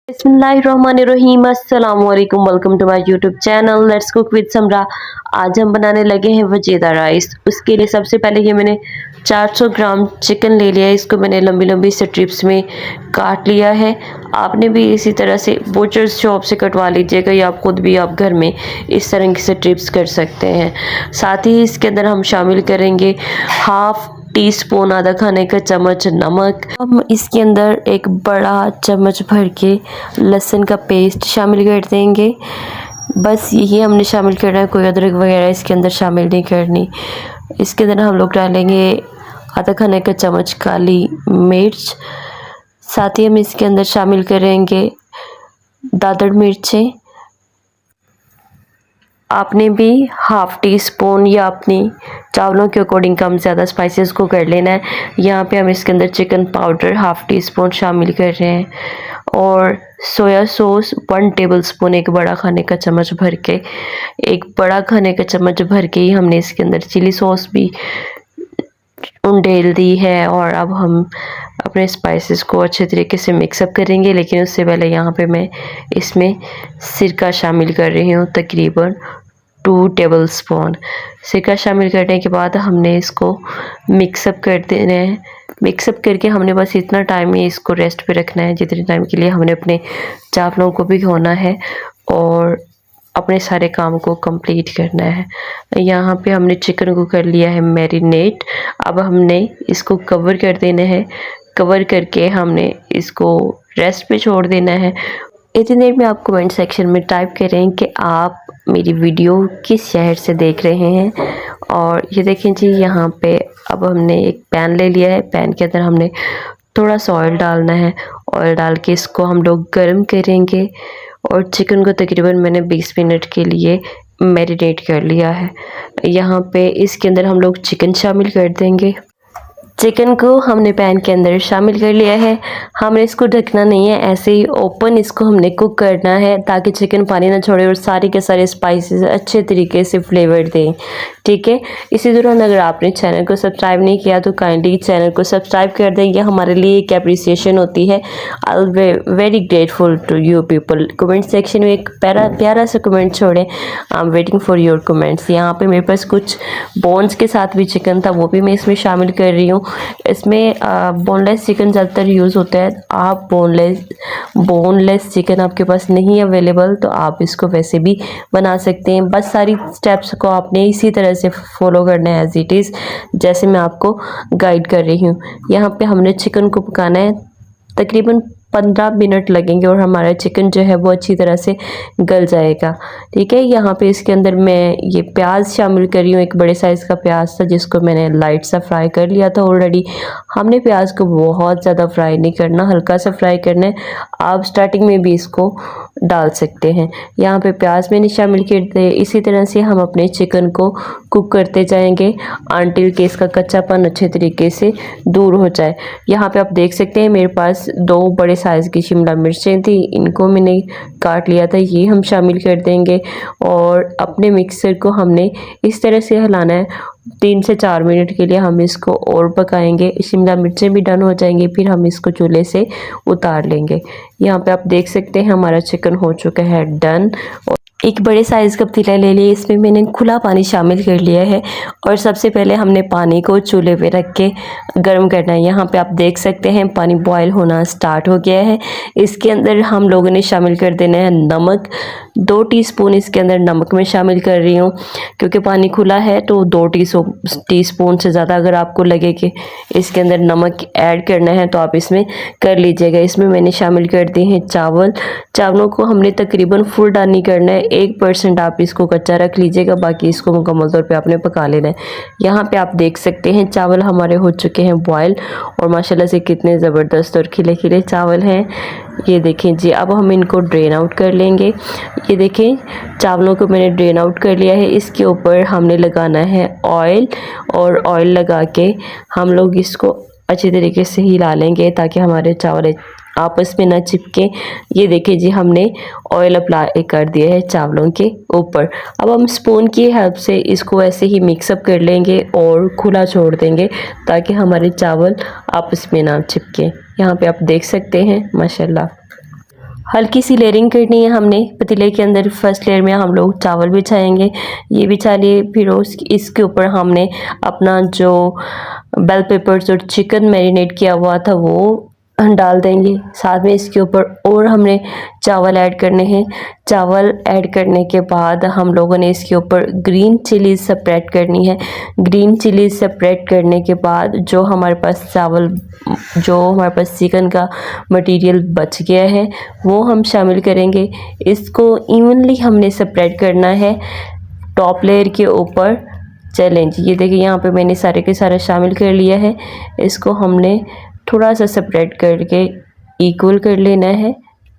बिस्मिल्लाहिर्रहमानिर्रहीम अस्सलाम वालेकुम। Welcome to my YouTube channel let's cook with Samra. आज हम बनाने लगे हैं वजीदा राइस। उसके लिए सबसे पहले ये मैंने 400 ग्राम चिकन ले लिया है। इसको मैंने लंबी लंबी स्ट्रिप्स में काट लिया है। आपने भी इसी तरह से बutcher's शॉप से कटवा लीजिएगा या खुद भी आप घर में इस तरह की स्ट्रिप्स कर सकते हैं। साथ ही इसके अंदर हम शामिल करेंगे हाफ टीस्पून आधा खाने का चम्मच नमक। हम इसके अंदर एक बड़ा चम्मच भर के लहसुन का पेस्ट शामिल कर देंगे। बस यही हमने शामिल करना है, कोई अदरक वगैरह इसके अंदर शामिल नहीं करनी। इसके अंदर हम लोग डालेंगे आधा खाने का चम्मच काली मिर्च। साथ ही हम इसके अंदर शामिल करेंगे दादड़ मिर्चें। आपने भी हाफ टी स्पून या अपनी चावलों के अकॉर्डिंग कम ज़्यादा स्पाइसेस को कर लेना है। यहाँ पे हम इसके अंदर chicken powder half tea spoon शामिल कर रहे हैं और सोया सॉस 1 टेबलस्पून, एक बड़ा खाने का चम्मच भर के, एक बड़ा खाने का चम्मच भर के ही हमने इसके अंदर चिली सॉस भी उंडेल दी है। और अब हम अपने स्पाइसेस को अच्छे तरीके से मिक्सअप करेंगे, लेकिन उससे पहले यहाँ पे मैं इसमें सिरका शामिल कर रही हूँ तकरीबन 2 टेबलस्पून। सिरका शामिल करने के बाद हमने इसको मिक्सअप कर देना है। मिक्सअप करके हमने बस इतना टाइम ही इसको रेस्ट पे रखना है जितने टाइम के लिए हमने अपने चावलों को भिगोना है और अपने सारे काम को कंप्लीट करना है। यहाँ पे हमने चिकन को कर लिया है मैरिनेट। अब हमने इसको कवर कर देना है। कवर करके हमने इसको रेस्ट पे छोड़ देना है। इतनी देर में आप कमेंट सेक्शन में टाइप करें कि आप मेरी वीडियो किस शहर से देख रहे हैं। और ये देखें जी, यहाँ पे अब हमने एक पैन ले लिया है। पैन के अंदर हमने थोड़ा सा ऑयल डालना है। ऑयल डाल के इसको हम लोग गर्म करेंगे और चिकन को तकरीबन मैंने 20 मिनट के लिए मैरिनेट कर लिया है। यहाँ पे इसके अंदर हम लोग चिकन शामिल कर देंगे। चिकन को हमने पैन के अंदर शामिल कर लिया है। हमने इसको ढकना नहीं है, ऐसे ही ओपन इसको हमने कुक करना है ताकि चिकन पानी ना छोड़े और सारे के सारे स्पाइसेस अच्छे तरीके से फ्लेवर दें। ठीक है। इसी दौरान अगर आपने चैनल को सब्सक्राइब नहीं किया तो काइंडली चैनल को सब्सक्राइब कर दें। यह हमारे लिए एक अप्रिसिएशन होती है। I will very grateful to you people. Comment section में एक प्यारा सा कमेंट छोड़ें। I am waiting for your comments. यहाँ पे मेरे पास कुछ बोन्स के साथ भी चिकन था, वो भी मैं इसमें शामिल कर रही हूँ। इसमें बोनलेस चिकन ज़्यादातर यूज़ होता है। आप बोनलेस चिकन आपके पास नहीं अवेलेबल तो आप इसको वैसे भी बना सकते हैं। बस सारी स्टेप्स को आपने इसी तरह से फॉलो करना है एज इट इज़, जैसे मैं आपको गाइड कर रही हूँ। यहाँ पे हमने चिकन को पकाना है, तकरीबन 15 मिनट लगेंगे और हमारा चिकन जो है वो अच्छी तरह से गल जाएगा। ठीक है। यहाँ पे इसके अंदर मैं ये प्याज शामिल कर रही हूँ। एक बड़े साइज़ का प्याज था जिसको मैंने लाइट सा फ्राई कर लिया था ऑलरेडी। हमने प्याज को बहुत ज़्यादा फ्राई नहीं करना, हल्का सा फ्राई करना है। आप स्टार्टिंग में भी इसको डाल सकते हैं। यहाँ पे प्याज मैंने शामिल कर दिए। इसी तरह से हम अपने चिकन को कुक करते जाएंगे अंटिल के इसका कच्चापन अच्छे तरीके से दूर हो जाए। यहाँ पे आप देख सकते हैं मेरे पास 2 बड़े साइज़ की शिमला मिर्चें थी, इनको मैंने काट लिया था, ये हम शामिल कर देंगे। और अपने मिक्सर को हमने इस तरह से हिलाना है। 3 से 4 मिनट के लिए हम इसको और पकाएंगे। शिमला मिर्चें भी डन हो जाएंगी, फिर हम इसको चूल्हे से उतार लेंगे। यहाँ पे आप देख सकते हैं हमारा चिकन हो चुका है डन। एक बड़े साइज़ का पतीला ले लिया, इसमें मैंने खुला पानी शामिल कर लिया है और सबसे पहले हमने पानी को चूल्हे पे रख के गर्म करना है। यहाँ पे आप देख सकते हैं पानी बॉयल होना स्टार्ट हो गया है। इसके अंदर हम लोगों ने शामिल कर देना है नमक। 2 टीस्पून इसके अंदर नमक मैं शामिल कर रही हूँ, क्योंकि पानी खुला है तो 2 टीस्पून से ज़्यादा अगर आपको लगे कि इसके अंदर नमक ऐड करना है तो आप इसमें कर लीजिएगा। इसमें मैंने शामिल कर दिए हैं चावल। चावलों को हमने तकरीबन फुल डन नहीं करना है, 1% आप इसको कच्चा रख लीजिएगा, बाकी इसको मुकम्मल तौर पे आपने पका लेना है। यहाँ पे आप देख सकते हैं चावल हमारे हो चुके हैं बॉयल और माशाल्लाह से कितने ज़बरदस्त और खिले खिले चावल हैं। ये देखें जी, अब हम इनको ड्रेन आउट कर लेंगे। ये देखें चावलों को मैंने ड्रेन आउट कर लिया है। इसके ऊपर हमने लगाना है ऑयल और ऑयल लगा के हम लोग इसको अच्छी तरीके से हिला लेंगे ताकि हमारे चावल आपस में ना चिपके। ये देखिए जी, हमने ऑयल अप्लाई कर दिया है चावलों के ऊपर। अब हम स्पून की हेल्प से इसको ऐसे ही मिक्सअप कर लेंगे और खुला छोड़ देंगे ताकि हमारे चावल आपस में ना चिपके। यहाँ पे आप देख सकते हैं माशाल्लाह हल्की सी लेयरिंग करनी है हमने पतीले के अंदर। फर्स्ट लेयर में हम लोग चावल बिछाएंगे, ये बिछा लिए। फिर इसके ऊपर हमने अपना जो बेल पेपर्स और चिकन मैरिनेट किया हुआ था वो डाल देंगे। साथ में इसके ऊपर और हमने चावल ऐड करने हैं। चावल ऐड करने के बाद हम लोगों ने इसके ऊपर ग्रीन चिलीज सेपरेट करनी है। ग्रीन चिलीज सेपरेट करने के बाद जो हमारे पास चिकन का मटेरियल बच गया है वो हम शामिल करेंगे। इसको इवनली हमने सेपरेट करना है टॉप लेयर के ऊपर। चलें जी, ये देखिए यहाँ पे मैंने सारे के सारा शामिल कर लिया है। इसको हमने थोड़ा सा सेपरेट करके इक्वल कर लेना है।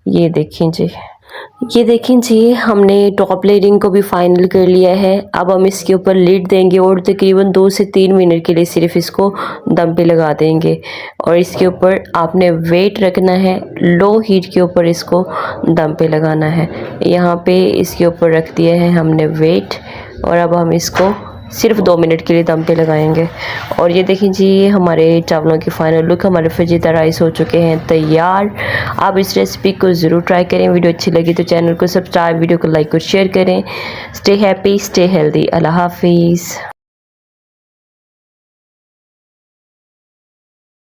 ये देखें जी, हमने टॉप लेयरिंग को भी फाइनल कर लिया है। अब हम इसके ऊपर लिड देंगे और तकरीबन 2 से 3 मिनट के लिए सिर्फ इसको दम पे लगा देंगे। और इसके ऊपर आपने वेट रखना है, लो हीट के ऊपर इसको दम पे लगाना है। यहाँ पे इसके ऊपर रख दिया है हमने वेट और अब हम इसको सिर्फ 2 मिनट के लिए दम पे लगाएंगे। और ये देखें जी, हमारे चावलों की फाइनल लुक, हमारे फजीदा राइस हो चुके हैं तैयार। आप इस रेसिपी को ज़रूर ट्राई करें। वीडियो अच्छी लगी तो चैनल को सब्सक्राइब, वीडियो को लाइक और शेयर करें। Stay happy, stay healthy. अल्लाह हाफिज़।